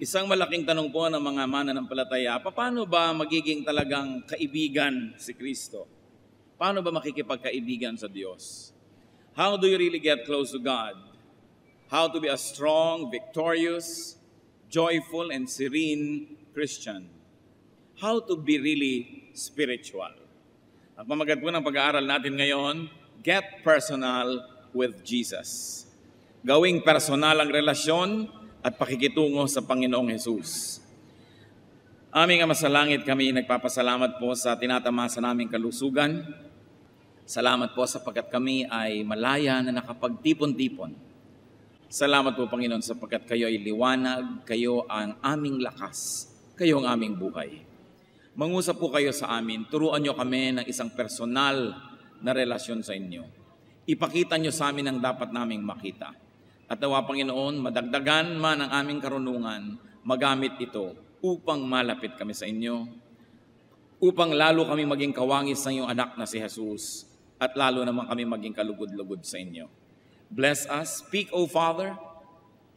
Isang malaking tanong po ng mga mananampalataya, paano ba magiging talagang kaibigan si Kristo? Paano ba makikipagkaibigan sa Diyos? How do you really get close to God? How to be a strong, victorious, joyful, and serene Christian? How to be really spiritual? Ang pamagat po ng pag-aaral natin ngayon, get personal with Jesus. Gawing personal ang relasyon at pakikitungo sa Panginoong Jesus. Aming Ama sa Langit, kami nagpapasalamat po sa tinatamasa naming kalusugan. Salamat po sapagkat kami ay malaya na nakapagtipon-tipon. Salamat po, Panginoon, sapagkat kayo ay liwanag, kayo ang aming lakas, kayo ang aming buhay. Mangusap po kayo sa amin, turuan nyo kami ng isang personal na relasyon sa inyo. Ipakita nyo sa amin ang dapat naming makita. At nawa, Panginoon, madagdagan man ang aming karunungan, magamit ito upang malapit kami sa inyo, upang lalo kami maging kawangis ng iyong anak na si Jesus, at lalo naman kami maging kalugod-lugod sa inyo. Bless us. Speak, O Father.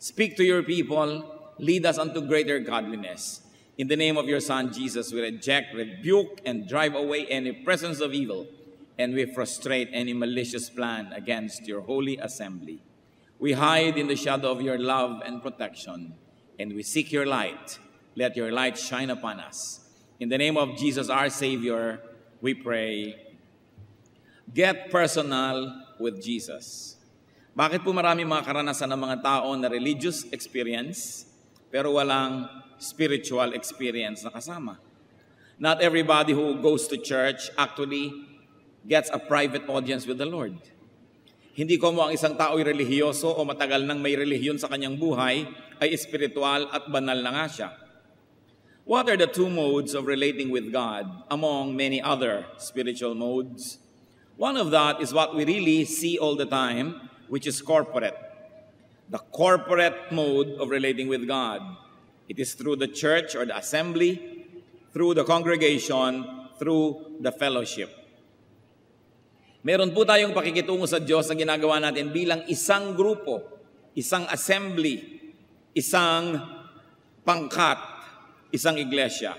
Speak to your people. Lead us unto greater godliness. In the name of your Son, Jesus, we reject, rebuke, and drive away any presence of evil, and we frustrate any malicious plan against your holy assembly. We hide in the shadow of your love and protection, and we seek your light. Let your light shine upon us. In the name of Jesus, our Savior, we pray. Get personal with Jesus. Bakit po marami mga karanasan ng mga tao na religious experience, pero walang spiritual experience na kasama? Not everybody who goes to church actually gets a private audience with the Lord. Hindi ko mo ang isang tao ay relihiyoso o matagal nang may relihiyon sa kanyang buhay ay espiritual at banal na nga siya. What are the two modes of relating with God among many other spiritual modes? One of that is what we really see all the time, which is corporate. The corporate mode of relating with God. It is through the church or the assembly, through the congregation, through the fellowship. Meron po tayong pakikitungo sa Diyos na ginagawa natin bilang isang grupo, isang assembly, isang pangkat, isang iglesia.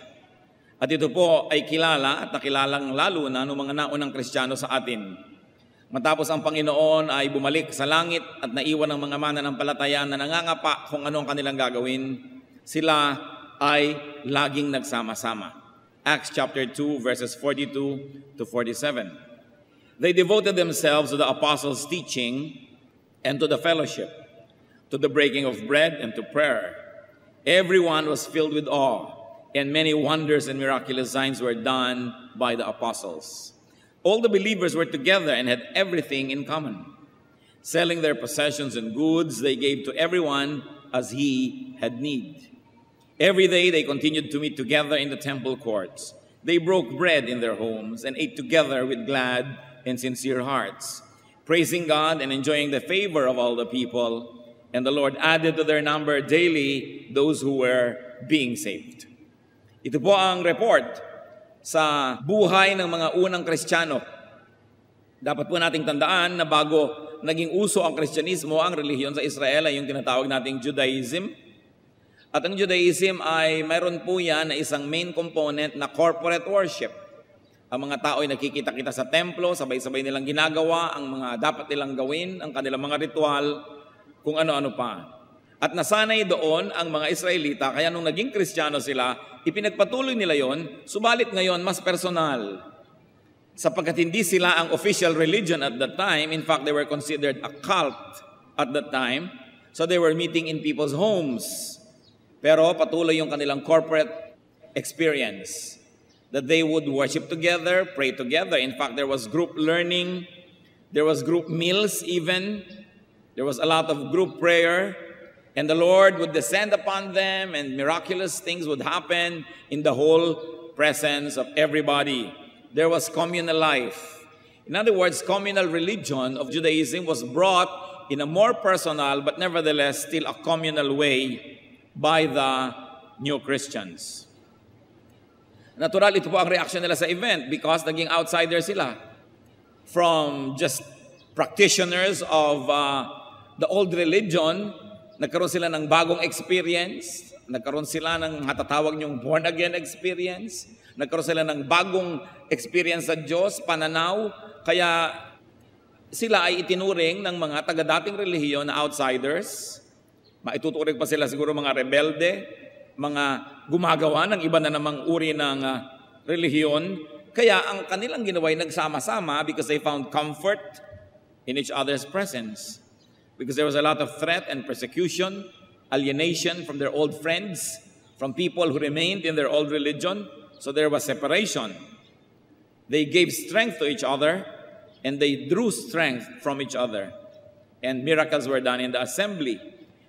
At ito po ay kilala at nakilalang lalo na ng mga naunang Kristiyano sa atin. Matapos ang Panginoon ay bumalik sa langit at naiwan ng mga mananampalataya na nangangapa kung ano ang kanilang gagawin, sila ay laging nagsama-sama. Acts chapter 2 verses 42 to 47. They devoted themselves to the apostles' teaching and to the fellowship, to the breaking of bread and to prayer. Everyone was filled with awe, and many wonders and miraculous signs were done by the apostles. All the believers were together and had everything in common. Selling their possessions and goods, they gave to everyone as he had need. Every day they continued to meet together in the temple courts. They broke bread in their homes and ate together with glad and sincere hearts, praising God and enjoying the favor of all the people. And the Lord added to their number daily those who were being saved. Ito po ang report sa buhay ng mga unang Kristiyano. Dapat po nating tandaan na bago naging uso ang Kristyanismo, ang relihiyon sa Israel ay yung tinatawag nating Judaism. At ang Judaism ay mayroon po yan na isang main component na corporate worship. Ang mga tao ay nakikita-kita sa templo, sabay-sabay nilang ginagawa ang mga dapat nilang gawin, ang kanilang mga ritual, kung ano-ano pa. At nasanay doon ang mga Israelita, kaya nung naging Kristiyano sila, ipinagpatuloy nila yon, subalit ngayon mas personal. Sapagkat hindi sila ang official religion at that time, in fact, they were considered a cult at that time, so they were meeting in people's homes. Pero patuloy yung kanilang corporate experience. That they would worship together, pray together. In fact, there was group learning, there was group meals even, there was a lot of group prayer, and the Lord would descend upon them and miraculous things would happen in the whole presence of everybody. There was communal life. In other words, communal religion of Judaism was brought in a more personal but nevertheless still a communal way by the new Christians. Natural, ito po ang reaction nila sa event because naging outsider sila. From just practitioners of the old religion, nagkaroon sila ng bagong experience nagkaroon sila ng matatawag niyong born-again experience, nagkaroon sila ng bagong experience sa Diyos, pananaw, kaya sila ay itinuring ng mga taga-dating relihiyon na outsiders. Maituturing pa sila siguro mga rebelde, mga gumagawa ng iba na namang uri ng relihiyon. Kaya ang kanilang ginawa ay nagsama-sama because they found comfort in each other's presence. Because there was a lot of threat and persecution, alienation from their old friends, from people who remained in their old religion. So there was separation. They gave strength to each other, and they drew strength from each other. And miracles were done in the assembly.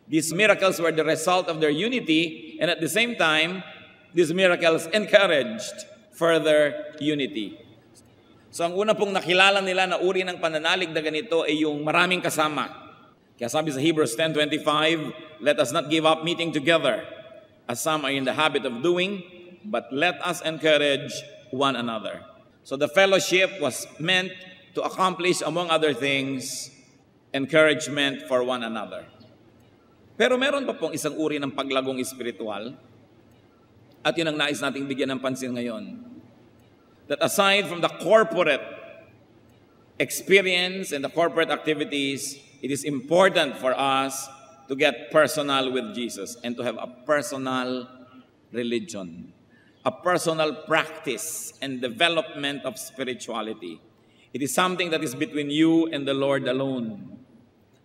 These miracles were the result of their unity, and at the same time, these miracles encouraged further unity. So ang una pong nakilala nila na uri ng pananalig na ganito ay yung maraming kasama. Kaya sabi sa Hebrews 10:25, let us not give up meeting together, as some are in the habit of doing, but let us encourage one another. So the fellowship was meant to accomplish, among other things, encouragement for one another. Pero meron pa pong isang uri ng paglagong espiritual, at yun ang nais nating bigyan ng pansin ngayon. That aside from the corporate experience and the corporate activities, it is important for us to get personal with Jesus and to have a personal religion, a personal practice and development of spirituality. It is something that is between you and the Lord alone,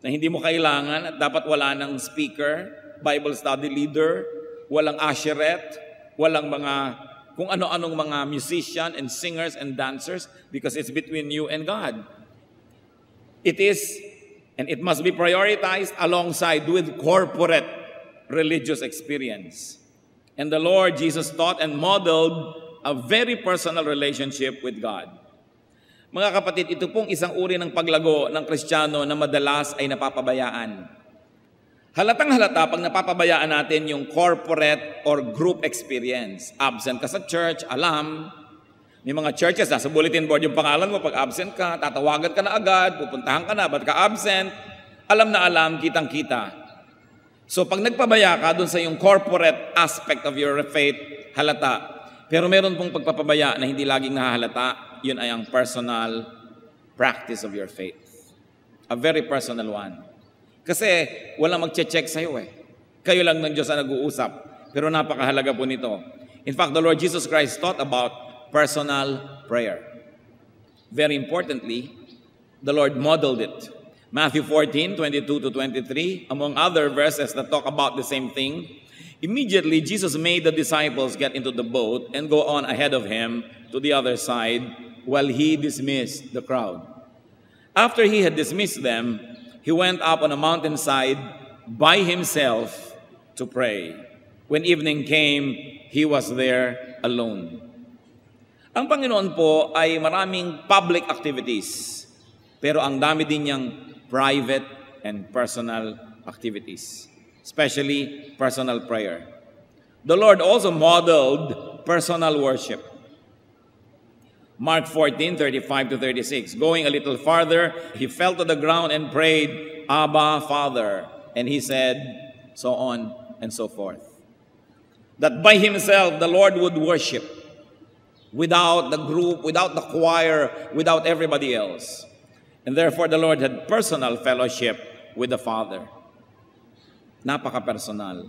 na hindi mo kailangan at dapat wala ng speaker, Bible study leader, walang usheret, walang mga kung ano-anong mga musician and singers and dancers, because it's between you and God. It is, and it must be prioritized alongside with corporate religious experience. And the Lord Jesus taught and modeled a very personal relationship with God. Mga kapatid, ito pong isang uri ng paglago ng Kristiyano na madalas ay napapabayaan. Halatang-halata pag napapabayaan natin yung corporate or group experience. Absent ka sa church, alam. May mga churches, nasa bulletin board yung pangalan mo, pag absent ka, tatawagan ka na agad, pupuntahan ka na, ba't ka absent? Alam na alam, kitang-kita. So pag nagpabaya ka dun sa yung corporate aspect of your faith, halata. Pero meron pong pagpapabaya na hindi laging nahahalata, yun ay ang personal practice of your faith. A very personal one. Kasi walang magche-check sa'yo eh. Kayo lang ng Diyos ang nag-uusap. Pero napakahalaga po nito. In fact, the Lord Jesus Christ taught about personal prayer. Very importantly, the Lord modeled it. Matthew 14:22-23, among other verses that talk about the same thing. Immediately, Jesus made the disciples get into the boat and go on ahead of him to the other side while he dismissed the crowd. After he had dismissed them, he went up on a mountainside by himself to pray. When evening came, he was there alone. Ang Panginoon po ay maraming public activities, pero ang dami din niyang private and personal activities, especially personal prayer. The Lord also modeled personal worship. Mark 14:35-36. Going a little farther, he fell to the ground and prayed, Abba, Father. And he said, so on and so forth. That by himself, the Lord would worship without the group, without the choir, without everybody else. And therefore, the Lord had personal fellowship with the Father. Napaka-personal.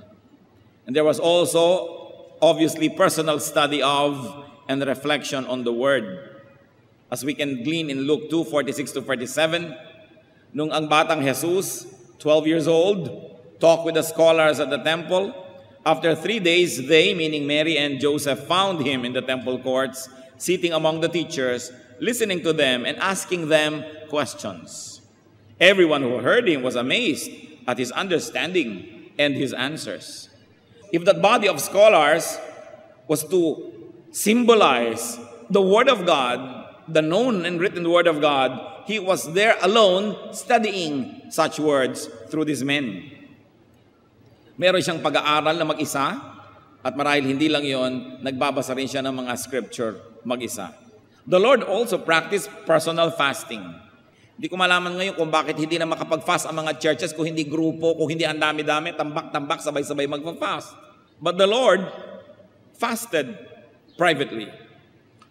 And there was also, obviously, personal study of and reflection on the Word. As we can glean in Luke 2:46-47, nung ang batang Jesus, 12 years old, talked with the scholars at the temple. After 3 days, they, meaning Mary and Joseph, found him in the temple courts, sitting among the teachers, listening to them and asking them questions. Everyone who heard him was amazed at his understanding and his answers. If that body of scholars was to symbolize the Word of God, the known and written Word of God, he was there alone studying such words through these men. Meron siyang pag-aaral na mag-isa, at marahil hindi lang yon, nagbabasa rin siya ng mga scripture mag-isa. The Lord also practiced personal fasting. Hindi ko malaman ngayon kung bakit hindi na makapag-fast ang mga churches kung hindi grupo, kung hindi ang dami-dami, tambak-tambak, sabay-sabay mag-fast. But the Lord fasted privately.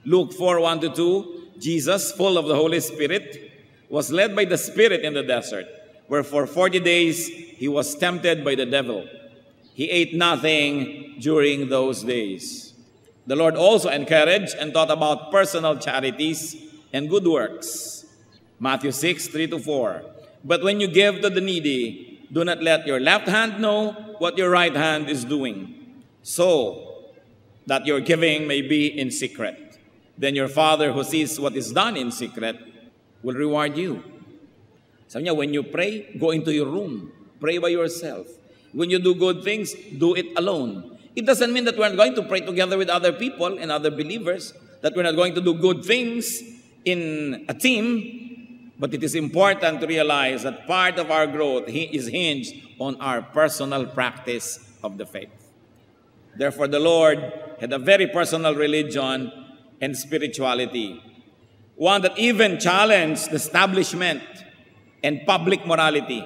Luke 4:1-2, Jesus, full of the Holy Spirit, was led by the Spirit in the desert, where for 40 days he was tempted by the devil. He ate nothing during those days. The Lord also encouraged and taught about personal charities and good works. Matthew 6:3-4. But when you give to the needy, do not let your left hand know what your right hand is doing, so that your giving may be in secret. Then your Father who sees what is done in secret will reward you. Sabi niya, when you pray, go into your room. Pray by yourself. When you do good things, do it alone. It doesn't mean that we're not going to pray together with other people and other believers, that we're not going to do good things in a team, but it is important to realize that part of our growth is hinged on our personal practice of the faith. Therefore, the Lord had a very personal religion and spirituality, one that even challenged the establishment and public morality.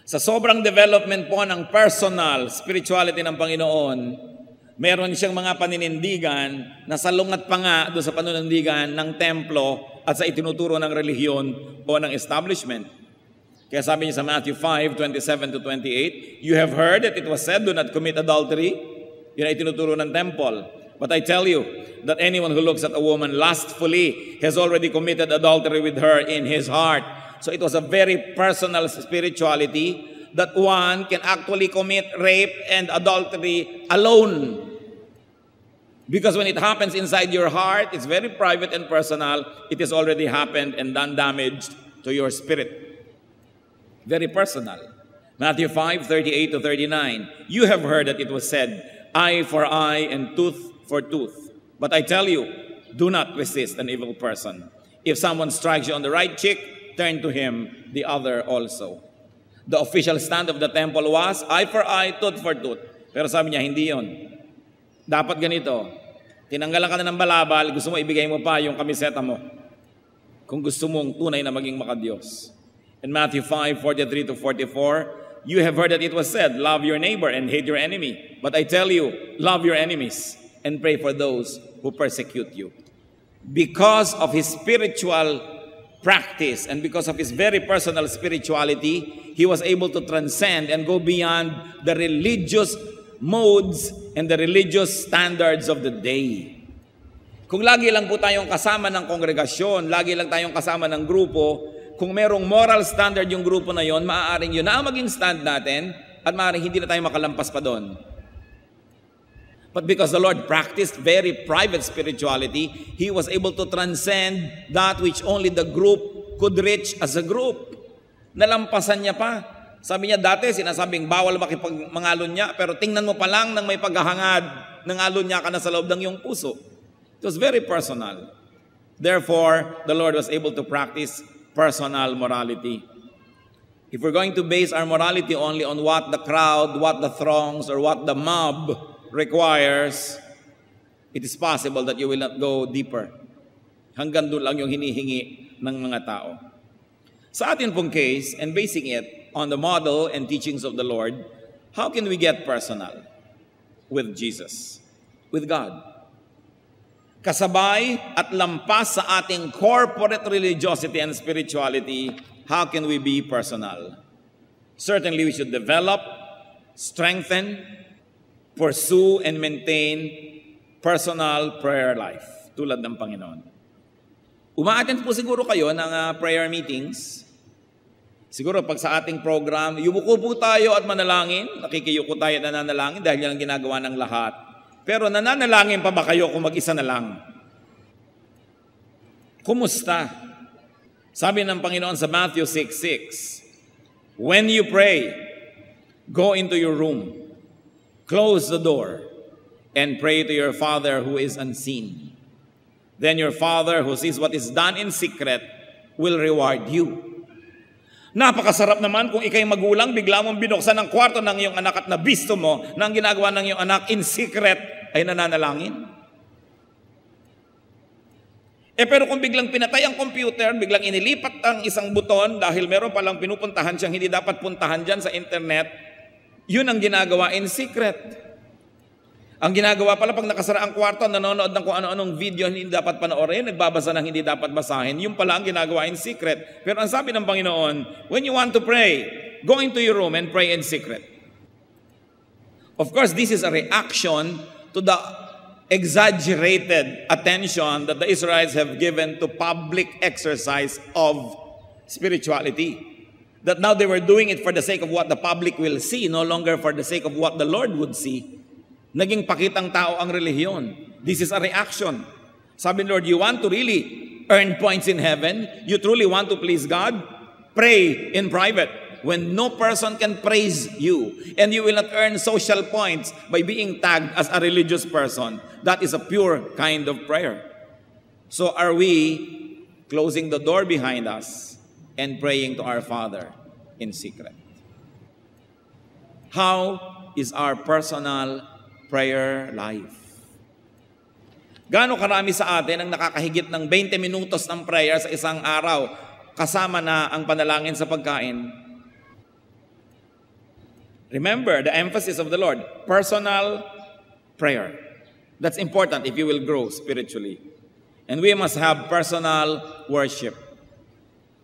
Sa sobrang development po ng personal spirituality ng Panginoon, meron siyang mga paninindigan na salungat pa nga doon sa panunindigan ng templo at sa itinuturo ng relihiyon o ng establishment. Kaya sabi niya sa Matthew 5:27-28, you have heard that it was said, do not commit adultery. Yun ay tinuturo ng temple. But I tell you that anyone who looks at a woman lustfully has already committed adultery with her in his heart. So it was a very personal spirituality that one can actually commit rape and adultery alone. Because when it happens inside your heart, it's very private and personal. It has already happened and done damage to your spirit. Very personal. Matthew 5:38-39. You have heard that it was said, eye for eye and tooth for tooth. But I tell you, do not resist an evil person. If someone strikes you on the right cheek, turn to him the other also. The official stand of the temple was eye for eye, tooth for tooth. Pero sabi niya, hindi yon. Dapat ganito. Tinanggalan ka na ng balabal, gusto mo ibigay mo pa yung kamiseta mo. Kung gusto mong tunay na maging makadiyos. In Matthew 5:43-44, you have heard that it was said, love your neighbor and hate your enemy. But I tell you, love your enemies and pray for those who persecute you. Because of his spiritual practice and because of his very personal spirituality, he was able to transcend and go beyond the religious modes and the religious standards of the day. Kung lagi lang po tayong kasama ng kongregasyon, lagi lang tayong kasama ng grupo, kung merong moral standard yung grupo na yon, maaaring yun na ang maging stand natin at maaaring hindi na tayo makalampas pa doon. But because the Lord practiced very private spirituality, He was able to transcend that which only the group could reach as a group. Nalampasan niya pa. Sabi niya dati, sinasabing bawal makipagmangalon niya, pero tingnan mo pa lang nang may paghahangad, nangalon niya ka na sa loob ng iyong puso. It was very personal. Therefore, the Lord was able to practice personal morality. If we're going to base our morality only on what the crowd, what the throngs, or what the mob requires, it is possible that you will not go deeper. Hanggang doon lang yung hinihingi ng mga tao. Sa atin pong case, and basing it on the model and teachings of the Lord, how can we get personal with Jesus, with God? Kasabay at lampas sa ating corporate religiosity and spirituality, how can we be personal? Certainly, we should develop, strengthen, pursue, and maintain personal prayer life, tulad ng Panginoon. Uma-attend po siguro kayo ng prayer meetings. Siguro pag sa ating program, yumuko po tayo at manalangin, nakikiyuko tayo at nananalangin dahil yan ang ginagawa ng lahat. Pero nananalangin pa ba kayo kung mag-isa na lang? Kumusta? Sabi ng Panginoon sa Matthew 6:6, when you pray, go into your room, close the door, and pray to your Father who is unseen. Then your Father who sees what is done in secret will reward you. Napakasarap naman kung ikay magulang, bigla mong binuksan ang kwarto ng iyong anak at nabisto mo na ang ginagawa ng iyong anak in secret ay nananalangin. Pero kung biglang pinatay ang computer, biglang inilipat ang isang buton dahil meron palang pinupuntahan siyang hindi dapat puntahan dyan sa internet, yun ang ginagawa in secret. Ang ginagawa pala pag nakasara ang kwarto, nanonood ng kung ano-anong video hindi dapat panoorin, nagbabasa ng hindi dapat basahin, yung pala ang ginagawa in secret. Pero ang sabi ng Panginoon, when you want to pray, go into your room and pray in secret. Of course, this is a reaction to the exaggerated attention that the Israelites have given to public exercise of spirituality. That now they were doing it for the sake of what the public will see, no longer for the sake of what the Lord would see. Naging pakitang tao ang relihiyon. This is a reaction. Sabi ni Lord, you want to really earn points in heaven? You truly want to please God? Pray in private when no person can praise you, and you will not earn social points by being tagged as a religious person. That is a pure kind of prayer. So are we closing the door behind us and praying to our Father in secret? How is our personal prayer life? Gaano karami sa atin ang nakakahigit ng 20 minutos ng prayer sa isang araw kasama na ang panalangin sa pagkain? Remember the emphasis of the Lord, personal prayer. That's important if you will grow spiritually. And we must have personal worship.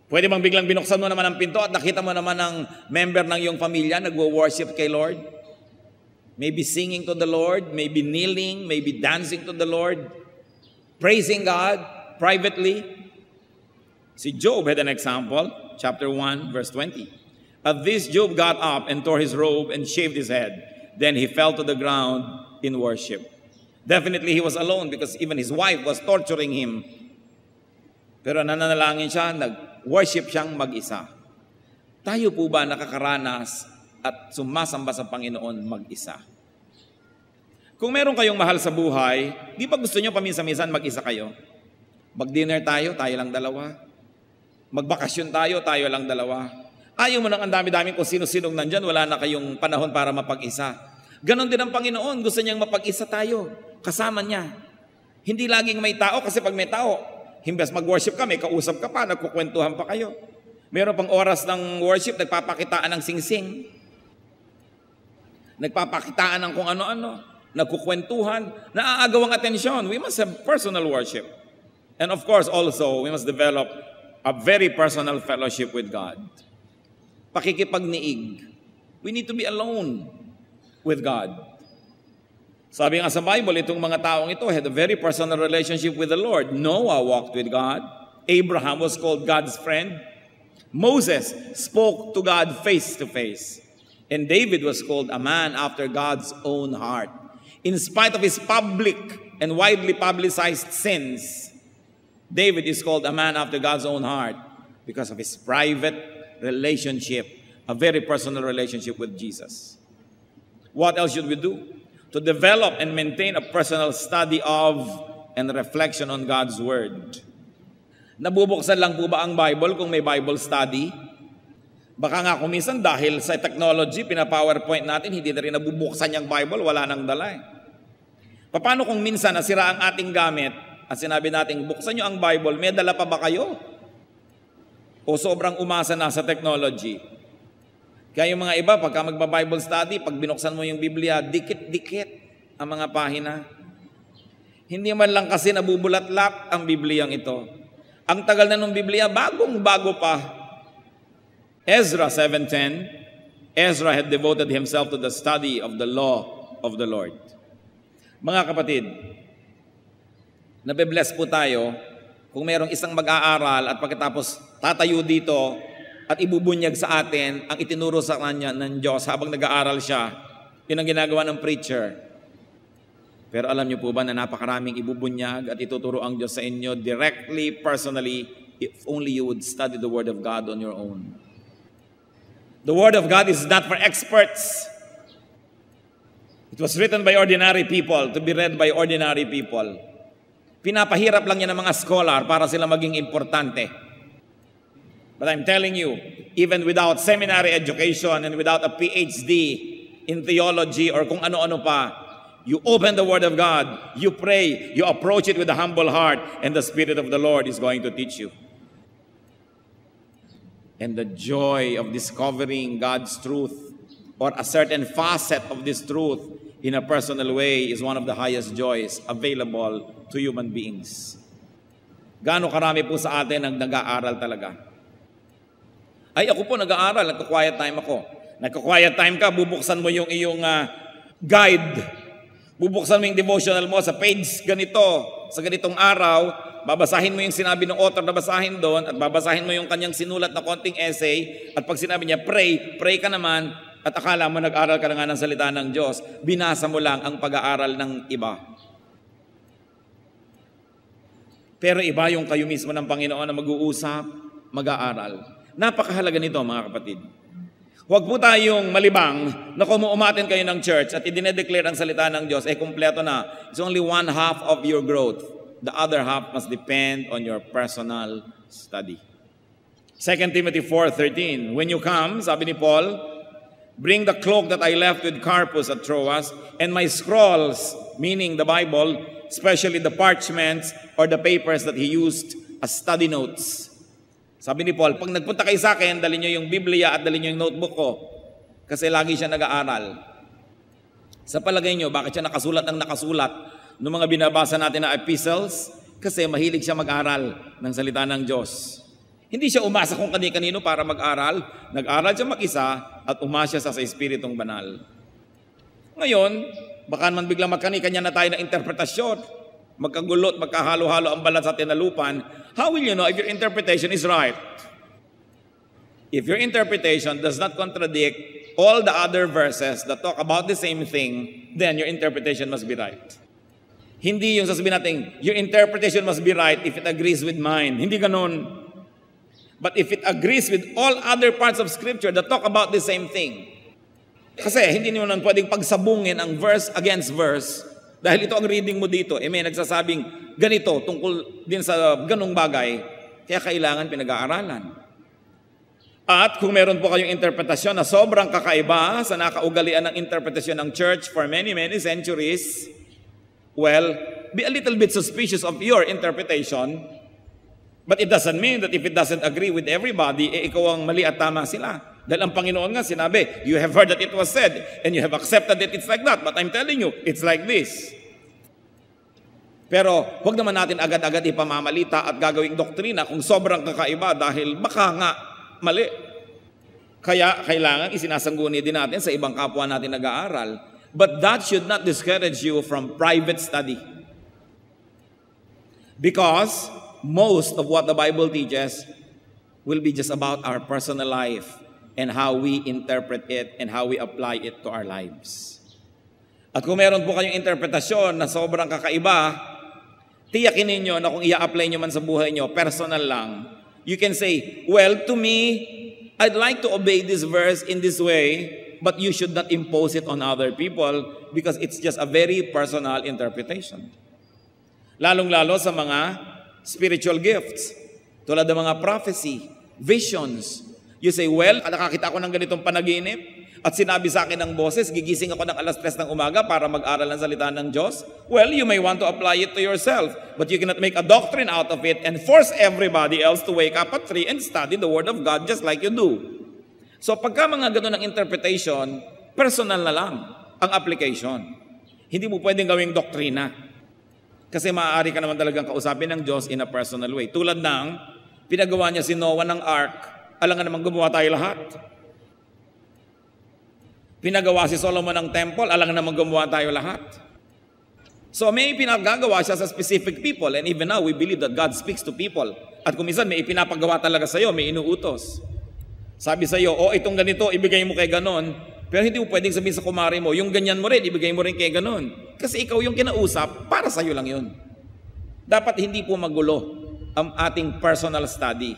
Pwede bang biglang binuksan mo naman ang pinto at nakita mo naman ang member ng iyong pamilya nagwo-worship kay Lord? Maybe singing to the Lord, maybe kneeling, maybe dancing to the Lord, praising God privately. See, Job had an example, chapter 1, verse 20. At this, Job got up and tore his robe and shaved his head. Then he fell to the ground in worship. Definitely he was alone because even his wife was torturing him. Pero nananalangin siya, nag-worship siyang mag-isa. Tayo po ba nakakaranas at sumasamba sa Panginoon mag-isa? Kung meron kayong mahal sa buhay, di ba gusto nyo paminsan-minsan mag-isa kayo? Mag-dinner tayo, tayo lang dalawa. Magbakasyon tayo, tayo lang dalawa. Ayaw mo nang ang dami-dami kung sino-sinong nandyan, wala na kayong panahon para mapag-isa. Ganon din ang Panginoon, gusto niyang mapag-isa tayo, kasama niya. Hindi laging may tao, kasi pag may tao, himbes mag-worship ka, may kausap ka pa, nagkukwentuhan pa kayo. Meron pang oras ng worship, nagpapakitaan ng singsing. Nagpapakitaan ng kung ano-ano, nagkukwentuhan, naaagaw ang atensyon. We must have personal worship. And of course, also, we must develop a very personal fellowship with God. Pakikipagniig. We need to be alone with God. Sabi nga sa Bible, itong mga taong ito had a very personal relationship with the Lord. Noah walked with God. Abraham was called God's friend. Moses spoke to God face to face. And David was called a man after God's own heart. In spite of his public and widely publicized sins, David is called a man after God's own heart because of his private relationship, a very personal relationship with Jesus. What else should we do? To develop and maintain a personal study of and reflection on God's Word. Nabubuksan lang po ba ang Bible kung may Bible study? Baka nga kung minsan dahil sa technology, pina-PowerPoint natin, hindi na rin nabubuksan yung Bible, wala nang dala eh. Paano kung minsan nasira ang ating gamit at sinabi natin, buksan nyo ang Bible, may dala pa ba kayo? O sobrang umasa na sa technology? Kaya yung mga iba, pagka magba-Bible study, pag binuksan mo yung Biblia, dikit-dikit ang mga pahina. Hindi man lang kasi nabubulat-lat ang Bibliang ito. Ang tagal na ng Biblia, bagong-bago pa. Ezra 7:10, Ezra had devoted himself to the study of the law of the Lord. Mga kapatid, nabe-bless po tayo kung mayroong isang mag-aaral at pagkatapos tatayo dito at ibubunyag sa atin ang itinuro sa kanya ng Diyos habang nag-aaral siya. Yun ang ginagawa ng preacher. Pero alam niyo po ba na napakaraming ibubunyag at ituturo ang Diyos sa inyo directly, personally, if only you would study the Word of God on your own. The Word of God is not for experts. It was written by ordinary people to be read by ordinary people. Pinapahirap lang yan ng mga scholar para sila maging importante. But I'm telling you, even without seminary education and without a PhD in theology or kung ano-ano pa, you open the Word of God, you pray, you approach it with a humble heart, and the Spirit of the Lord is going to teach you. And the joy of discovering God's truth or a certain facet of this truth in a personal way is one of the highest joys available to human beings. Gaano karami po sa atin ang nag-aaral talaga? Ay, ako po nag-aaral, nagka-quiet time ako. Nagka-quiet time ka, bubuksan mo yung iyong guide. Bubuksan mo yung devotional mo sa page ganito, sa ganitong araw, babasahin mo yung sinabi ng author na basahin doon, at babasahin mo yung kanyang sinulat na konting essay, at pag sinabi niya, pray ka naman, at akala mo nag-aral ka na nga ng salita ng Diyos, binasa mo lang ang pag-aaral ng iba. Pero iba yung kayo mismo ng Panginoon na mag-uusap, mag-aaral. Napakahalaga nito mga kapatid. Huwag po tayong malibang na kung umatin kayo ng church at idinedeclare ang salita ng Diyos, kumpleto na. It's only one half of your growth. The other half must depend on your personal study. 2 Timothy 4:13, when you come, sabi ni Paul, bring the cloak that I left with Carpus at Troas, and my scrolls, meaning the Bible, especially the parchments or the papers that he used as study notes. Sabi ni Paul, pag nagpunta kayo sa akin, dali nyo yung Biblia at dali nyo yung notebook ko. Kasi lagi siya nag-aaral. Sa palagay nyo, bakit siya nakasulat ng nakasulat ng mga binabasa natin na epistles? Kasi mahilig siya mag-aral ng salita ng Diyos. Hindi siya umasa kung kani-kanino para mag-aral. Nag-aral siya mag-isa at umasya sa Espiritong Banal. Ngayon, baka naman biglang magkani-kanya na tayo ng interpretasyon. Magkagulot, magkahalo-halo ang balat sa tinalupan. How will you know if your interpretation is right? If your interpretation does not contradict all the other verses that talk about the same thing, then your interpretation must be right. Hindi yung sasabihin natin, your interpretation must be right if it agrees with mine. Hindi ganun. But if it agrees with all other parts of Scripture that talk about the same thing. Kasi hindi nyo nun pwedeng pagsabungin ang verse against verse. Dahil ito ang reading mo dito, may nagsasabing ganito tungkol din sa ganong bagay. Kaya kailangan pinag-aaralan. At kung meron po kayong interpretasyon na sobrang kakaiba sa nakaugalian ng interpretasyon ng church for many, many centuries, well, be a little bit suspicious of your interpretation. But it doesn't mean that if it doesn't agree with everybody, ikaw ang mali at tama sila. Dahil ang Panginoon nga sinabi, you have heard that it was said, and you have accepted that it's like that. But I'm telling you, it's like this. Pero huwag naman natin agad-agad ipamamalita at gagawing doktrina kung sobrang kakaiba dahil baka nga mali. Kaya kailangan isinasangguni din natin sa ibang kapwa natin nag-aaral. But that should not discourage you from private study. Because most of what the Bible teaches will be just about our personal life and how we interpret it and how we apply it to our lives. At kung meron po kayong interpretasyon na sobrang kakaiba, tiyakin ninyo na kung i-apply nyo man sa buhay nyo, personal lang. You can say, well, to me, I'd like to obey this verse in this way, but you should not impose it on other people because it's just a very personal interpretation. Lalong-lalo sa mga spiritual gifts, tulad ng mga prophecy, visions. You say, well, nakakita ako ng ganitong panaginip at sinabi sa akin ng boses, gigising ako ng alas 3 ng umaga para mag-aral ng salita ng Diyos. Well, you may want to apply it to yourself, but you cannot make a doctrine out of it and force everybody else to wake up at 3 and study the Word of God just like you do. So pagka mga ganun ng interpretation, personal na lang ang application. Hindi mo pwedeng gawing doktrina. Kasi maaari ka naman talagang kausapin ng Diyos in a personal way. Tulad ng pinagawa niya si Noah ng ark, alam nga naman gumawa tayo lahat. Pinagawa si Solomon ng temple, alam nga naman gumawa tayo lahat. So may pinagagawa siya sa specific people, and even now we believe that God speaks to people. At kung minsan may ipinapagawa talaga sa iyo, may inuutos. Sabi sa iyo, itong ganito, ibigay mo kay ganon. Pero hindi mo pwedeng sabihin sa kumari mo, yung ganyan mo rin, ibigay mo rin kay ganon. Kasi ikaw yung kinausap, para sa'yo lang yun. Dapat hindi po magulo ang ating personal study.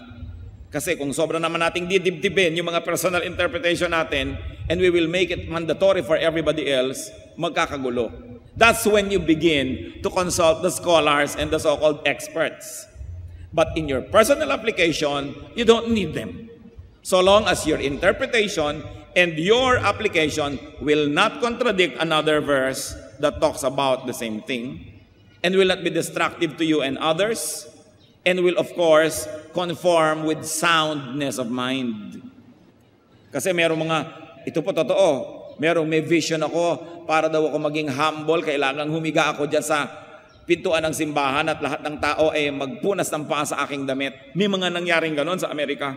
Kasi kung sobra naman nating didibdibin yung mga personal interpretation natin, and we will make it mandatory for everybody else, magkakagulo. That's when you begin to consult the scholars and the so-called experts. But in your personal application, you don't need them. So long as your interpretation and your application will not contradict another verse that talks about the same thing, and will not be destructive to you and others, and will of course conform with soundness of mind. Kasi merong mga, ito po totoo, may vision ako para daw ako maging humble, kailangan humiga ako dyan sa pintuan ng simbahan at lahat ng tao ay magpunas ng paa sa aking damit. May mga nangyaring ganon sa Amerika.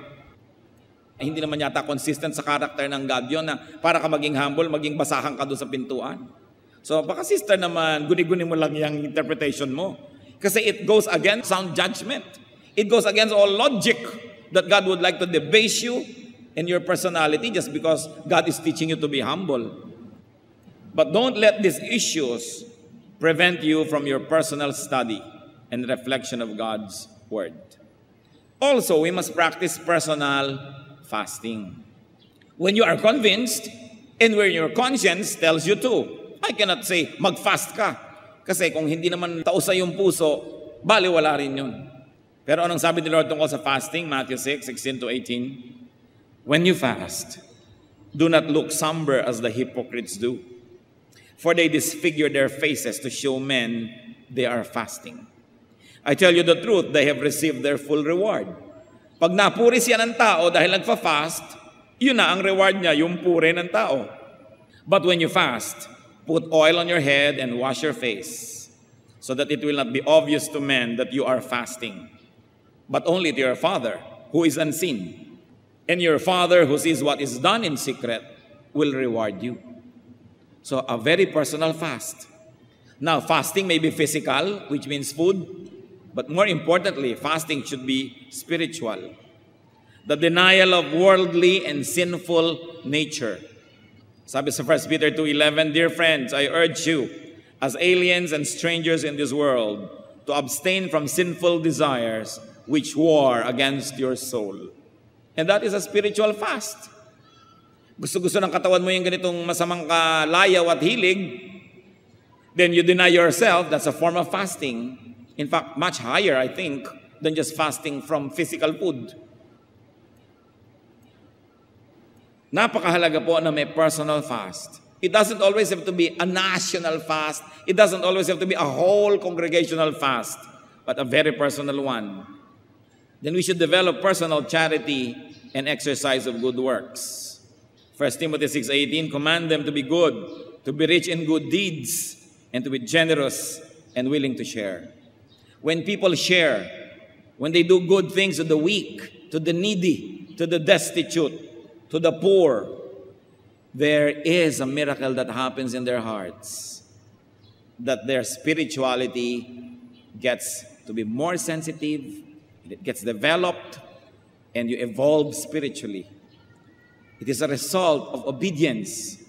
Hindi naman yata consistent sa character ng God yun na para ka maging humble, maging basahan ka doon sa pintuan. So baka sister naman, guni-guni mo lang yung interpretation mo. Kasi it goes against sound judgment. It goes against all logic that God would like to debase you in your personality just because God is teaching you to be humble. But don't let these issues prevent you from your personal study and reflection of God's Word. Also, we must practice personal fasting. When you are convinced and when your conscience tells you to, I cannot say, mag-fast ka. Kasi kung hindi naman tausa yung puso, baliwala rin yun. Pero anong sabi ni Lord tungkol sa fasting? Matthew 6:16-18. When you fast, do not look somber as the hypocrites do, for they disfigure their faces to show men they are fasting. I tell you the truth, they have received their full reward. Pag napuri siya ng tao dahil nagfa-fast, yun na ang reward niya, yung puri ng tao. But when you fast, put oil on your head and wash your face, so that it will not be obvious to men that you are fasting, but only to your Father who is unseen. And your Father who sees what is done in secret will reward you. So a very personal fast. Now, fasting may be physical, which means food, but more importantly, fasting should be spiritual. The denial of worldly and sinful nature. Sabi sa 1 Peter 2:11, Dear friends, I urge you, as aliens and strangers in this world, to abstain from sinful desires which war against your soul. And that is a spiritual fast. Gusto-gusto ng katawan mo yung ganitong masamang kalayaw at hilig, then you deny yourself, that's a form of fasting. In fact, much higher, I think, than just fasting from physical food. Napakahalaga po na may personal fast. It doesn't always have to be a national fast. It doesn't always have to be a whole congregational fast, but a very personal one. Then we should develop personal charity and exercise of good works. 1 Timothy 6:18, command them to be good, to be rich in good deeds, and to be generous and willing to share. When people share, when they do good things to the weak, to the needy, to the destitute, to the poor, there is a miracle that happens in their hearts, that their spirituality gets to be more sensitive, it gets developed, and you evolve spiritually. It is a result of obedience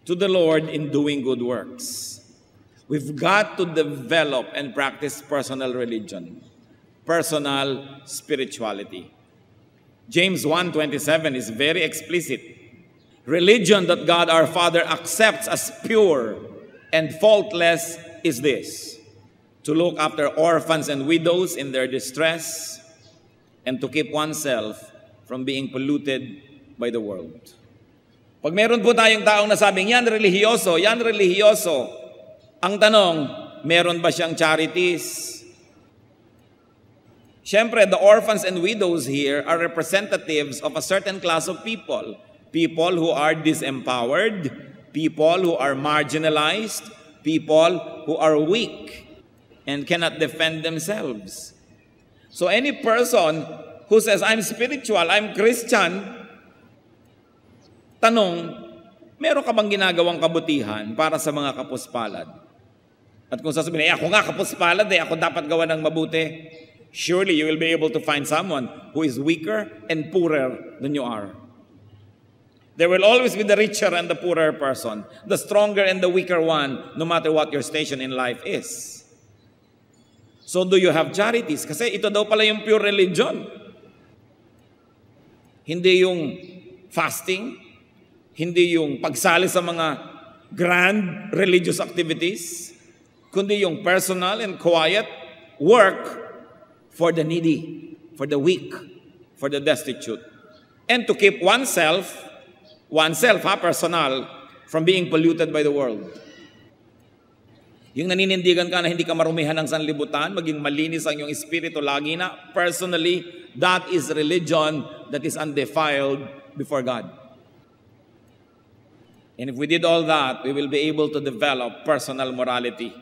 to the Lord in doing good works. We've got to develop and practice personal religion, personal spirituality. James 1:27 is very explicit. Religion that God our Father accepts as pure and faultless is this: to look after orphans and widows in their distress, and to keep oneself from being polluted by the world. Pag meron po tayong taong nasabing, yan relihiyoso, ang tanong, meron ba siyang charities? Siyempre, the orphans and widows here are representatives of a certain class of people. People who are disempowered, people who are marginalized, people who are weak and cannot defend themselves. So any person who says, I'm spiritual, I'm Christian, tanong, meron ka bang ginagawang kabutihan para sa mga kapuspalad? At kung sasabihin, ako nga kapuspalad, ako dapat gawa ng mabuti, surely you will be able to find someone who is weaker and poorer than you are. There will always be the richer and the poorer person, the stronger and the weaker one, no matter what your station in life is. So do you have charities? Kasi ito daw pala yung pure religion. Hindi yung fasting, hindi yung pagsali sa mga grand religious activities, kundi yung personal and quiet work for the needy, for the weak, for the destitute. And to keep oneself, personal, from being polluted by the world. Yung naninindigan ka na hindi ka marumihan ng sanlibutan, maging malinis ang iyong espiritu lagi na, personally, that is religion that is undefiled before God. And if we did all that, we will be able to develop personal morality.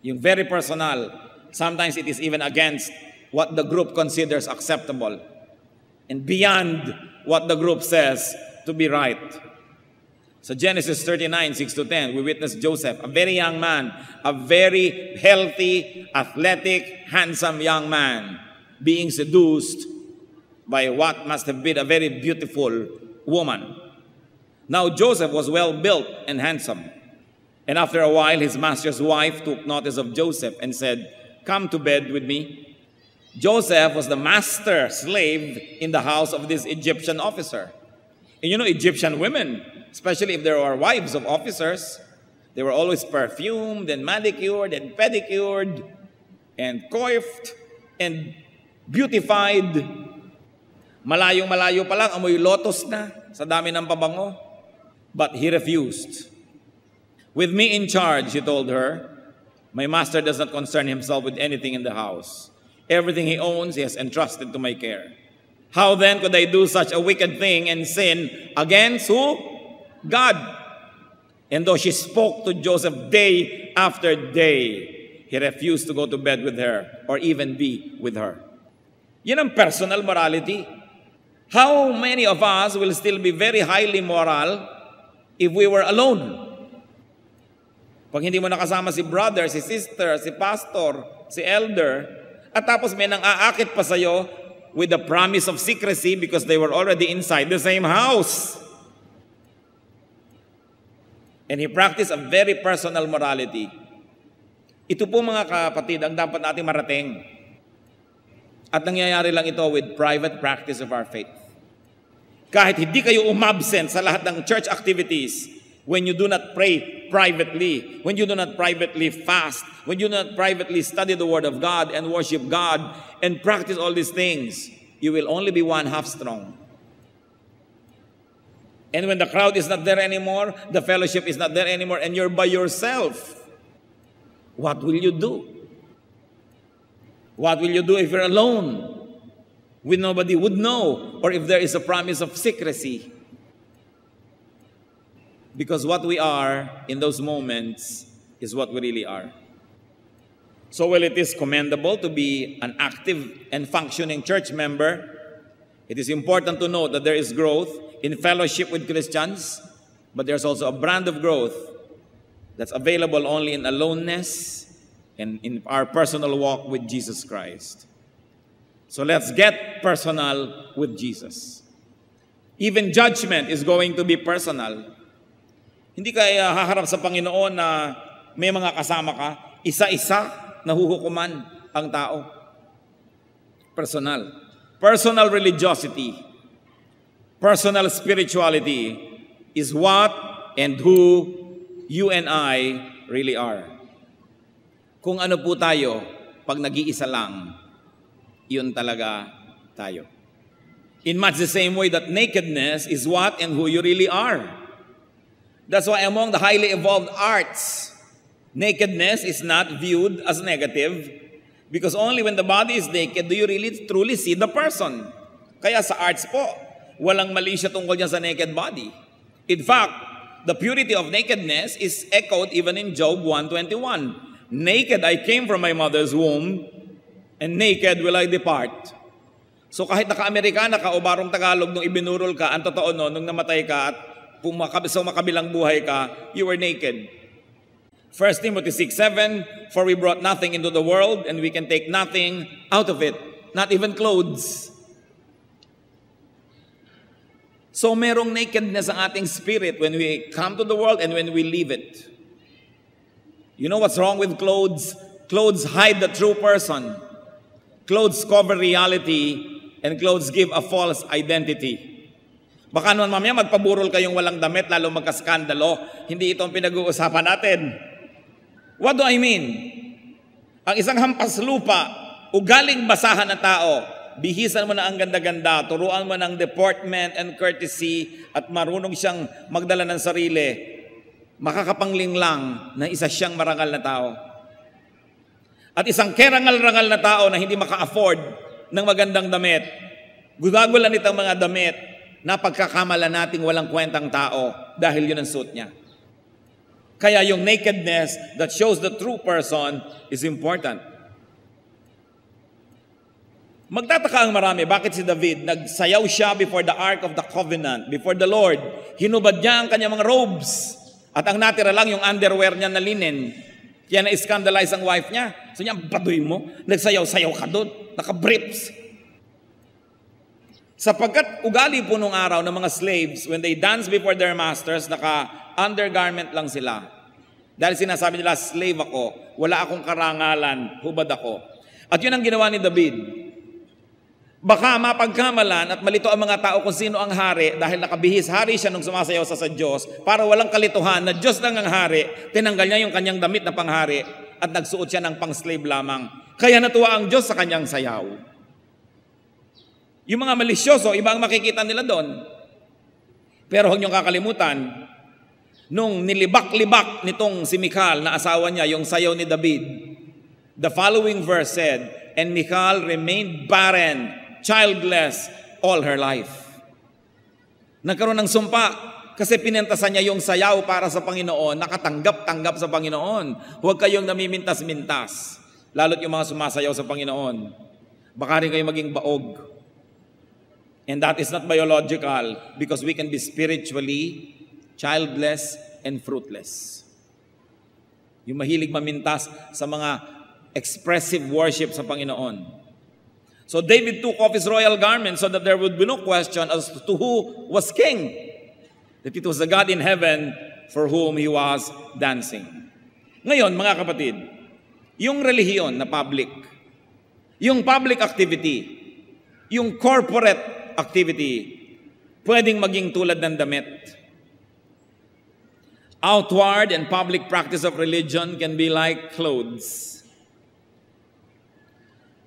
Yung very personal, sometimes it is even against what the group considers acceptable and beyond what the group says to be right. So Genesis 39, 6-10, we witness Joseph, a very young man, a very healthy, athletic, handsome young man, being seduced by what must have been a very beautiful woman. Now Joseph was well built and handsome. And after a while, his master's wife took notice of Joseph and said, "Come to bed with me." Joseph was the master slave in the house of this Egyptian officer. And you know, Egyptian women, especially if there are wives of officers, they were always perfumed and manicured and pedicured and coiffed and beautified. Malayong-malayo pa lang, amoy lotus na sa dami ng pabango. But he refused. "With me in charge," he told her, "my master does not concern himself with anything in the house. Everything he owns, he has entrusted to my care. How then could I do such a wicked thing and sin against who? God." And though she spoke to Joseph day after day, he refused to go to bed with her or even be with her. Yan ang personal morality. How many of us will still be very highly moral if we were alone? Pag hindi mo nakasama si brother, si sister, si pastor, si elder, at tapos may nang aakit pa sa'yo with the promise of secrecy because they were already inside the same house. And he practiced a very personal morality. Ito po mga kapatid ang dapat natin marating. At nangyayari lang ito with private practice of our faith. Kahit hindi kayo umabsent sa lahat ng church activities, when you do not pray privately, when you do not privately fast, when you do not privately study the Word of God and worship God and practice all these things, you will only be one half strong. And when the crowd is not there anymore, the fellowship is not there anymore, and you're by yourself, what will you do? What will you do if you're alone? When nobody would know, or if there is a promise of secrecy? Because what we are in those moments is what we really are. So while it is commendable to be an active and functioning church member, it is important to note that there is growth in fellowship with Christians, but there's also a brand of growth that's available only in aloneness and in our personal walk with Jesus Christ. So let's get personal with Jesus. Even judgment is going to be personal. Hindi ka haharap sa Panginoon na may mga kasama ka, isa-isa nahuhukuman ang tao. Personal. Personal religiosity, personal spirituality is what and who you and I really are. Kung ano po tayo, pag nag-iisa lang, yun talaga tayo. In much the same way that nakedness is what and who you really are. That's why among the highly evolved arts, nakedness is not viewed as negative because only when the body is naked do you really truly see the person. Kaya sa arts po, walang mali siya tungkol niya sa naked body. In fact, the purity of nakedness is echoed even in Job 1:21. Naked I came from my mother's womb, and naked will I depart. So kahit naka-Amerikana ka o barong Tagalog nung ibinurol ka, ang totoo no, nung namatay ka at kung sa makabilang buhay ka, you were naked. 1 Timothy 6:7, "For we brought nothing into the world, and we can take nothing out of it, not even clothes." So merong nakedness ang ating spirit when we come to the world and when we leave it. You know what's wrong with clothes? Clothes hide the true person. Clothes cover reality, and clothes give a false identity. Baka naman mamaya magpaburol kayong walang damit, lalo magkaskandalo. Hindi ito ang pinag-uusapan natin. What do I mean? Ang isang hampas lupa, ugaling basahan na tao, bihisan mo na ang ganda-ganda, turuan mo ng deportment and courtesy, at marunong siyang magdala ng sarili, makakapangling lang na isa siyang marangal na tao. At isang kerangal-rangal na tao na hindi maka-afford ng magandang damit, gudagulan itong mga damit, na pagkakamala nating walang kwentang tao, dahil yun ang suit niya. Kaya yung nakedness that shows the true person is important. Magtataka ang marami, bakit si David, nagsayaw siya before the Ark of the Covenant, before the Lord. Hinubad niya ang kanyang mga robes. At ang natira lang yung underwear niya na linen. Kaya na-scandalize ang wife niya. So niya, baduy mo, nagsayaw-sayaw ka doon, naka-briefs. Sapagkat ugali po nung araw ng mga slaves, when they dance before their masters, naka-undergarment lang sila. Dahil sinasabi nila, slave ako, wala akong karangalan, hubad ako. At yun ang ginawa ni David. Baka mapagkamalan at malito ang mga tao kung sino ang hari dahil nakabihis hari siya nung sumasayaw sa Diyos para walang kalituhan na Diyos lang ang hari, tinanggal niya yung kanyang damit na panghari at nagsuot siya ng pang-slave lamang. Kaya natuwa ang Diyos sa kanyang sayaw. Yung mga malisyoso, iba ang makikita nila doon. Pero huwag niyong kakalimutan, nung nilibak-libak nitong si Michal na asawa niya, yung sayaw ni David, the following verse said, "And Michal remained barren, childless, all her life." Nagkaroon ng sumpa kasi pinentasan niya yung sayaw para sa Panginoon, nakatanggap-tanggap sa Panginoon. Huwag kayong namimintas-mintas, lalo't yung mga sumasayaw sa Panginoon. Baka rin kayo maging baog. And that is not biological because we can be spiritually childless and fruitless. Yung mahilig mamintas sa mga expressive worship sa Panginoon. So David took off his royal garment so that there would be no question as to who was king. That it was the God in heaven for whom he was dancing. Ngayon, mga kapatid, yung relihiyon na public, yung public activity, yung corporate activity, pwedeng maging tulad ng damit. Outward and public practice of religion can be like clothes.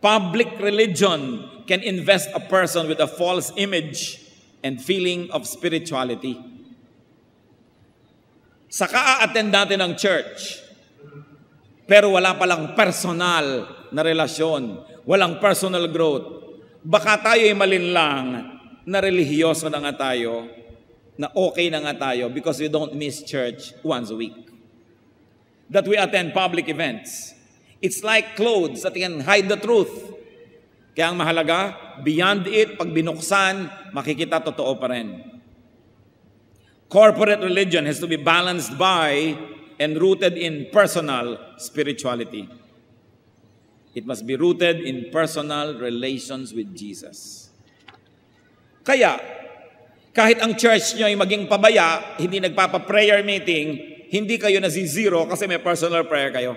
Public religion can invest a person with a false image and feeling of spirituality. Sa kaa-attend natin ng church, pero wala palang personal na relasyon, walang personal growth. Baka tayo ay malinlang na relihiyoso na nga tayo, na okay na nga tayo because we don't miss church once a week. That we attend public events. It's like clothes that can hide the truth. Kaya ang mahalaga, beyond it, pag binuksan, makikita totoo pa rin. Corporate religion has to be balanced by and rooted in personal spirituality. It must be rooted in personal relations with Jesus. Kaya, kahit ang church nyo ay maging pabaya, hindi nagpapa-prayer meeting, hindi kayo nazizero kasi may personal prayer kayo.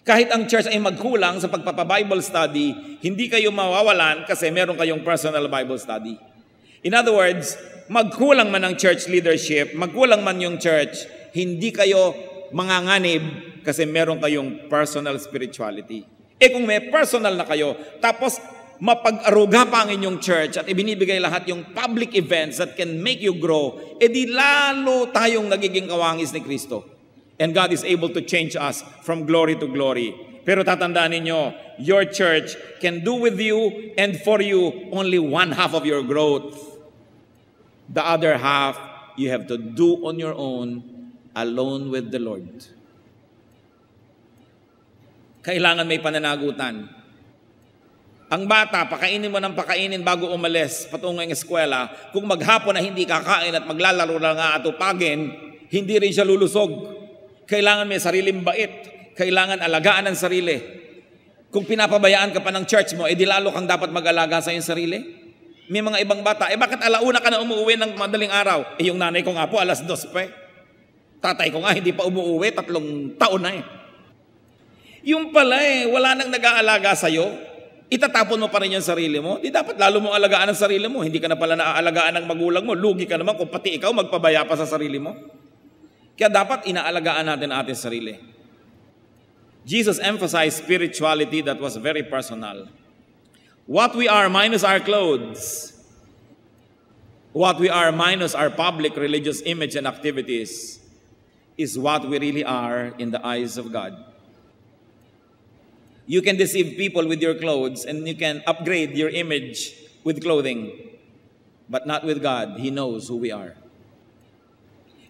Kahit ang church ay magkulang sa pagpapa-Bible study, hindi kayo mawawalan kasi meron kayong personal Bible study. In other words, magkulang man ang church leadership, magkulang man yung church, hindi kayo manganganib kasi meron kayong personal spirituality. Kung may personal na kayo, tapos mapag-aruga pa ang inyong church at ibinibigay lahat yung public events that can make you grow, di lalo tayong nagiging kawangis ni Kristo. And God is able to change us from glory to glory. Pero tatandaan ninyo, your church can do with you and for you only one half of your growth. The other half, you have to do on your own, alone with the Lord. Kailangan may pananagutan. Ang bata, pakainin mo ng pakainin bago umalis patungo ng eskwela. Kung maghapon na hindi kakain at maglalaro na nga atupagin, hindi rin siya lulusog. Kailangan may sariling bait. Kailangan alagaan ang sarili. Kung pinapabayaan ka pa ng church mo, di lalo kang dapat mag-alaga sa iyong sarili. May mga ibang bata, bakit alauna ka na umuwi ng madaling araw? Yung nanay ko nga po, 2:00 pa. Tatay ko nga, hindi pa umuwi, 3 taon na Yung pala wala nang nag-aalaga sa'yo, itatapon mo pa rin yung sarili mo. Di dapat lalo mong alagaan ang sarili mo. Hindi ka na pala naaalagaan ng magulang mo. Lugi ka naman kung pati ikaw magpabaya pa sa sarili mo. Kaya dapat inaalagaan natin ang ating sarili. Jesus emphasized spirituality that was very personal. What we are minus our clothes, what we are minus our public religious image and activities, is what we really are in the eyes of God. You can deceive people with your clothes and you can upgrade your image with clothing, but not with God. He knows who we are.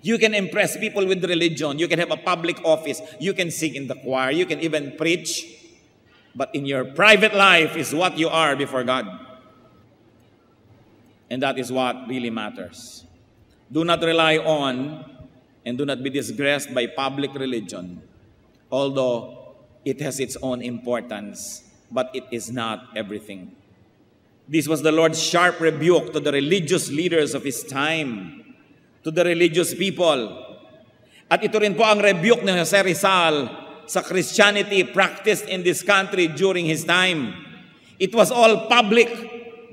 You can impress people with religion. You can have a public office. You can sing in the choir. You can even preach. But in your private life is what you are before God. And that is what really matters. Do not rely on and do not be disgraced by public religion, although it has its own importance, but it is not everything. This was the Lord's sharp rebuke to the religious leaders of His time, to the religious people. At ito rin po ang rebuke ni Jose Rizal sa Christianity practiced in this country during his time. It was all public.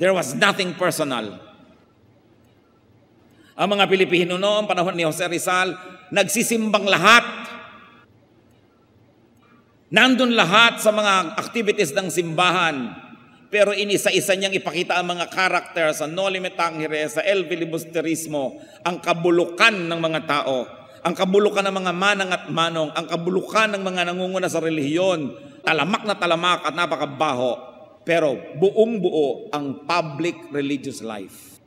There was nothing personal. Ang mga Pilipino noong panahon ni Jose Rizal, nagsisimbang lahat. Nandun lahat sa mga activities ng simbahan. Pero inisa-isa niyang ipakita ang mga karakter sa Noli Me Tangere, sa El Filibusterismo, ang kabulukan ng mga tao, ang kabulukan ng mga manang at manong, ang kabulukan ng mga nangunguna sa relihiyon, talamak na talamak at napakabaho, pero buong buo ang public religious life.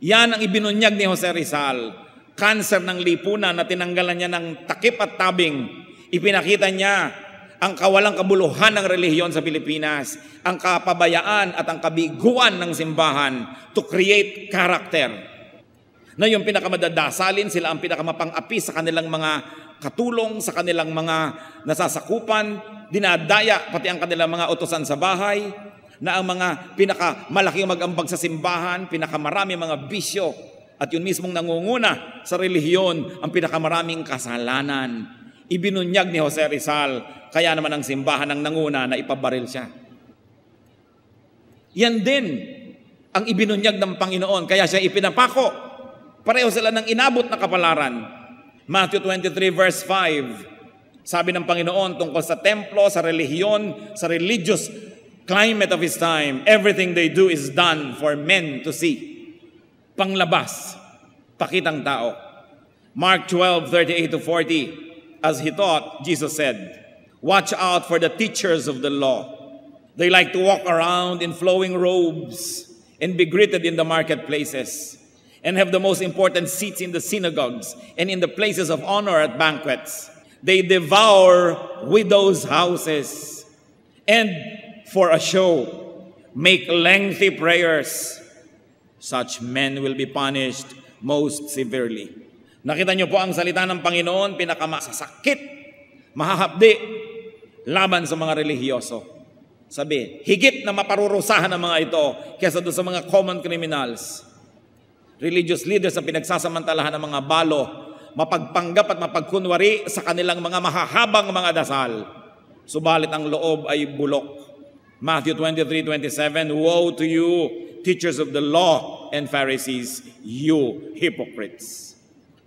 Yan ang ibinunyag ni Jose Rizal, cancer ng lipunan na tinanggalan niya ng takip at tabing. Ipinakita niya ang kawalang kabuluhan ng relihiyon sa Pilipinas, ang kapabayaan at ang kabiguan ng simbahan to create character. Na yung pinakamadadasalin, sila ang pinakamapang-api sa kanilang mga katulong, sa kanilang mga nasasakupan, dinadaya pati ang kanilang mga utusan sa bahay, na ang mga pinakamalaking mag-ambag sa simbahan, pinakamarami mga bisyo, at yun mismong nangunguna sa relihiyon ang pinakamaraming kasalanan. Ibinunyag ni Jose Rizal, kaya naman ang simbahan ang nanguna na ipabaril siya. Yan din ang ibinunyag ng Panginoon, kaya siya ipinapako. Pareho sila ng inabot na kapalaran. Matthew 23 verse 5, sabi ng Panginoon tungkol sa templo, sa relihiyon, sa religious climate of His time, everything they do is done for men to see. Panglabas, pakitang tao. Mark 12:38-40, as He taught, Jesus said, "Watch out for the teachers of the law. They like to walk around in flowing robes and be greeted in the marketplaces and have the most important seats in the synagogues and in the places of honor at banquets. They devour widows' houses and for a show make lengthy prayers. Such men will be punished most severely." Nakita niyo po ang salita ng Panginoon, pinakamasasakit, mahahapdi, laban sa mga relihiyoso. Sabi, higit na maparurusahan ng mga ito kaysa doon sa mga common criminals. Religious leaders ang pinagsasamantalahan ng mga balo, mapagpanggap at mapagkunwari sa kanilang mga mahahabang mga dasal. Subalit ang loob ay bulok. Matthew 23:27, "Woe to you, teachers of the law and Pharisees, you hypocrites!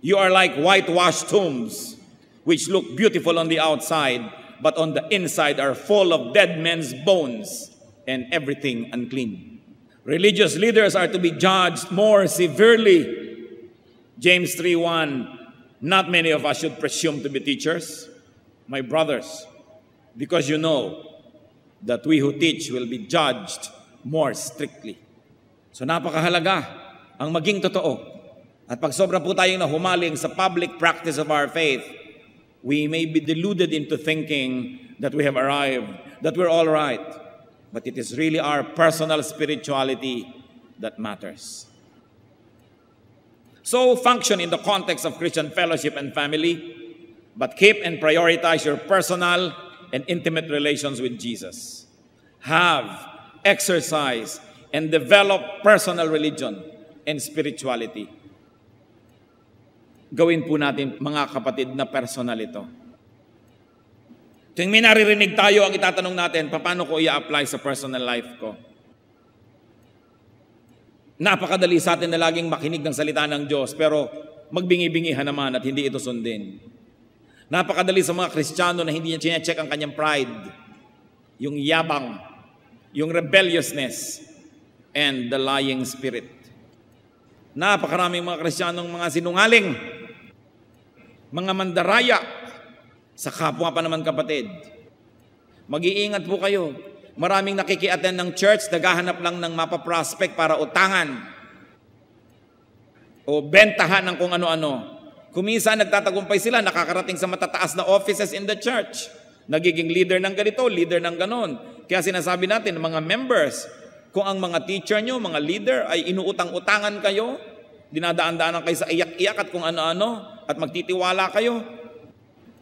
You are like whitewashed tombs, which look beautiful on the outside, but on the inside are full of dead men's bones and everything unclean." Religious leaders are to be judged more severely. James 3:1, "Not many of us should presume to be teachers, my brothers, because you know that we who teach will be judged more strictly." So napakahalaga ang maging totoo. At pag sobra po tayong nahumaling sa public practice of our faith, we may be deluded into thinking that we have arrived, that we're all right. But it is really our personal spirituality that matters. So function in the context of Christian fellowship and family, but keep and prioritize your personal and intimate relations with Jesus. Have, exercise, and develop personal religion and spirituality. Gawin po natin, mga kapatid, na personal ito. Tuwing may naririnig tayo, ang itatanong natin, paano ko i-apply sa personal life ko? Napakadali sa atin na laging makinig ng salita ng Diyos, pero magbingi-bingihan naman at hindi ito sundin. Napakadali sa mga Kristiyano na hindi niya check ang kanyang pride, yung yabang, yung rebelliousness, and the lying spirit. Napakaraming mga Kristiyanong mga sinungaling, mga mandaraya, sa kapwa pa naman kapatid. Mag-iingat po kayo. Maraming nakikiattend ng church, naghahanap lang ng mapaprospect para utangan. o bentahan ng kung ano-ano. Kuminsan nagtatagumpay sila, nakakarating sa matataas na offices in the church. Nagiging leader ng ganito, leader ng ganon. Kaya sinasabi natin, mga members, kung ang mga teacher nyo, mga leader, ay inuutang-utangan kayo, dinadaan-daanan kayo sa iyak-iyak at kung ano-ano, at magtitiwala kayo,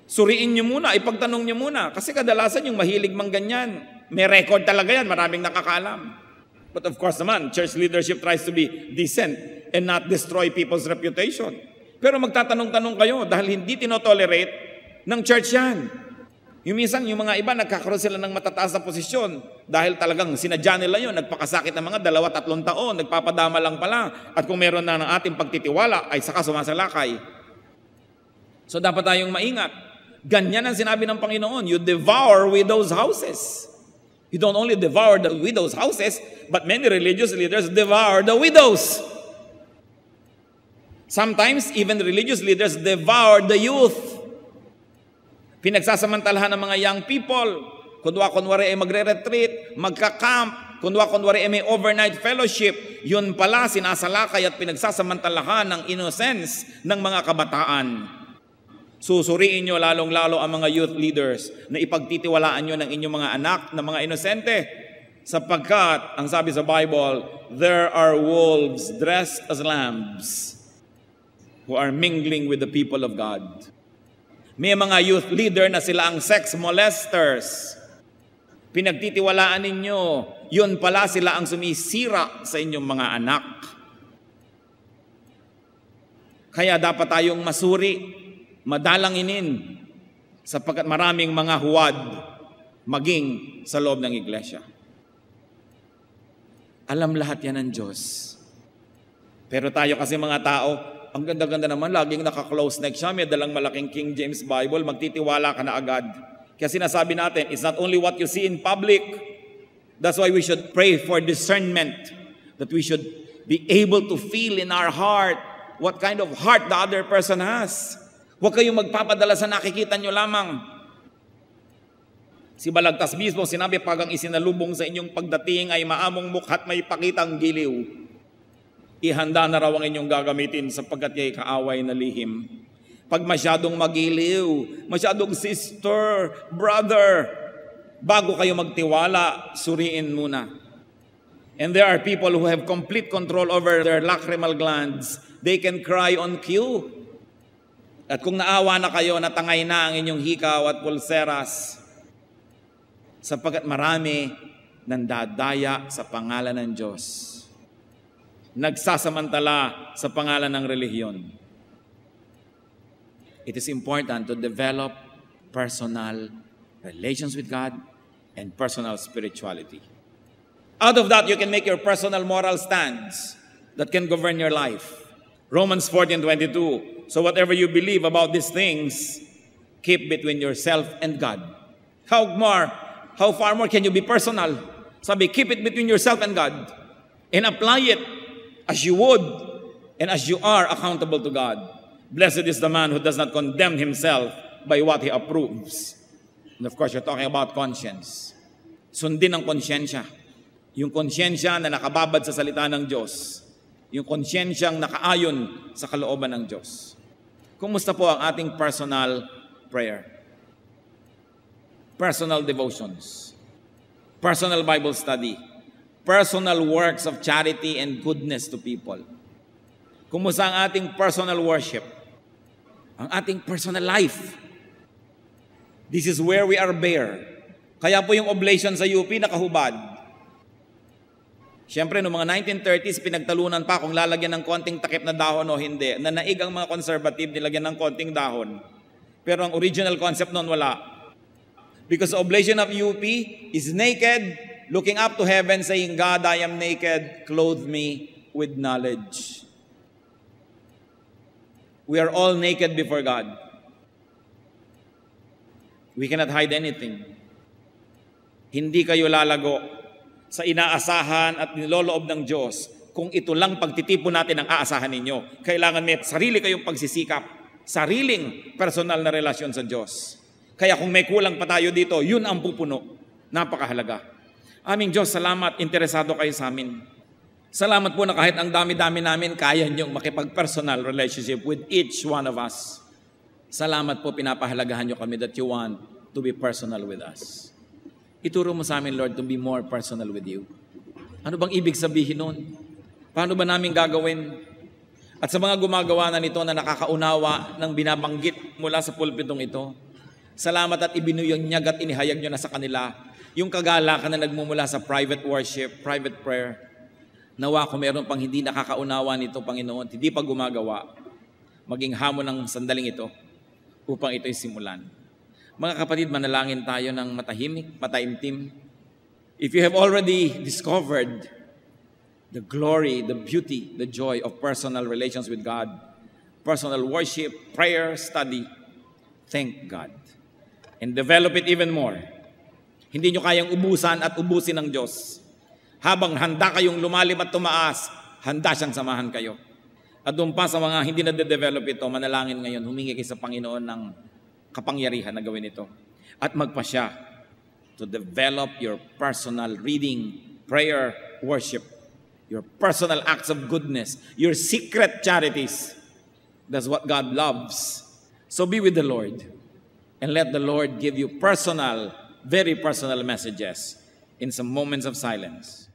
suriin nyo muna, ipagtanong nyo muna. Kasi kadalasan yung mahilig mang ganyan, may record talaga yan, maraming nakakaalam. But of course naman, church leadership tries to be decent and not destroy people's reputation. Pero magtatanong-tanong kayo dahil hindi tinotolerate ng church yan. Yung minsan, yung mga iba, nagkakaroon sila ng matataas na posisyon dahil talagang sinadya nila yun, nagpakasakit ng mga 2-3 taon, nagpapadama lang pala. At kung meron na ng ating pagtitiwala, ay saka sumasalakay. So dapat tayong maingat. Ganyan ang sinabi ng Panginoon, you devour widows' houses. You don't only devour the widows' houses, but many religious leaders devour the widows. Sometimes, even religious leaders devour the youth. Pinagsasamantalahan ng mga young people. Kunwari ay magre-retreat, magka-camp, kunwari ay may overnight fellowship. Yun pala, sinasalakay at pinagsasamantalahan ng innocence ng mga kabataan. Susuriin nyo lalong-lalo ang mga youth leaders na ipagtitiwalaan nyo ng inyong mga anak na mga inosente. Sapagkat, ang sabi sa Bible, there are wolves dressed as lambs who are mingling with the people of God. May mga youth leader na sila ang sex molesters. Pinagtitiwalaan ninyo, yun pala sila ang sumisira sa inyong mga anak. Kaya dapat tayong masuri, madalanginin, sapagkat maraming mga huwad maging sa loob ng iglesia. Alam lahat yan ng Diyos. Pero tayo kasi mga tao, ang ganda-ganda naman, laging naka-close neck siya, may dalang malaking King James Bible, magtitiwala ka na agad. Kaya sinasabi natin, it's not only what you see in public, that's why we should pray for discernment, that we should be able to feel in our heart what kind of heart the other person has. Huwag kayong magpapadala sa nakikita nyo lamang. Si Balagtas mismo, sinabi, pag ang isinalubong sa inyong pagdating ay maamong mukha't may pakitang giliw, ihanda na raw ang inyong gagamitin sapagkat ya'y kaaway na lihim. Pag masyadong magiliw, masyadong sister, brother, bago kayo magtiwala, suriin muna. And there are people who have complete control over their lacrimal glands. They can cry on cue. At kung naawa na kayo, natangay na ang inyong hikaw at pulseras, sapagkat marami nandadaya sa pangalan ng Diyos. Nagsasamantala sa pangalan ng relihiyon. It is important to develop personal relations with God and personal spirituality. Out of that, you can make your personal moral stands that can govern your life. Romans 14:22. So whatever you believe about these things, keep between yourself and God. How far more can you be personal? Sabi, keep it between yourself and God and apply it as you would and as you are accountable to God. Blessed is the man who does not condemn himself by what he approves. And of course, you're talking about conscience. Sundin ang konsyensya. Yung konsyensya na nakababad sa salita ng Diyos. Yung konsyensyang nakaayon sa kalooban ng Diyos. Kumusta po ang ating personal prayer? Personal devotions. Personal Bible study. Personal works of charity and goodness to people. Kumusta ang ating personal worship? Ang ating personal life. This is where we are bare. Kaya po yung oblation sa UP nakahubad. Siyempre, noong mga 1930s, pinagtalunan pa kung lalagyan ng konting takip na dahon o hindi. Nanaig ang mga conservative, nilagyan ng konting dahon. Pero ang original concept noon wala. Because the oblation of UP is naked, looking up to heaven, saying, God, I am naked, clothe me with knowledge. We are all naked before God. We cannot hide anything. Hindi kayo lalago sa inaasahan at niloloob ng Diyos kung ito lang pagtitipon natin ang aasahan ninyo. Kailangan may sarili kayong pagsisikap, sariling personal na relasyon sa Diyos. Kaya kung may kulang pa tayo dito, yun ang pupuno. Napakahalaga. Aming Diyos, salamat, interesado kayo sa amin. Salamat po na kahit ang dami-dami namin, kaya niyong makipag-personal relationship with each one of us. Salamat po, pinapahalagahan niyo kami that you want to be personal with us. Ituro mo sa amin, Lord, to be more personal with you. Ano bang ibig sabihin nun? Paano ba namin gagawin? At sa mga gumagawa na nito na nakakaunawa ng binabanggit mula sa pulpitong ito, salamat at ibinuyonyag at inihayag nyo na sa kanila yung kagalakan na nagmumula sa private worship, private prayer. Nawa kung meron pang hindi nakakaunawa nito, Panginoon, hindi pa gumagawa, maging hamon ng sandaling ito upang ito'y simulan. Mga kapatid, manalangin tayo ng matahimik, mataimtim. If you have already discovered the glory, the beauty, the joy of personal relations with God, personal worship, prayer, study, thank God. And develop it even more. Hindi nyo kayang ubusan at ubusin ng Diyos. Habang handa kayong lumalim at tumaas, handa siyang samahan kayo. At doon pa sa mga hindi na-develop ito, manalangin ngayon, humingi kayo sa Panginoon ng kapangyarihan na gawin ito. At magpasya to develop your personal reading, prayer, worship, your personal acts of goodness, your secret charities. That's what God loves. So be with the Lord and let the Lord give you personal, very personal messages in some moments of silence.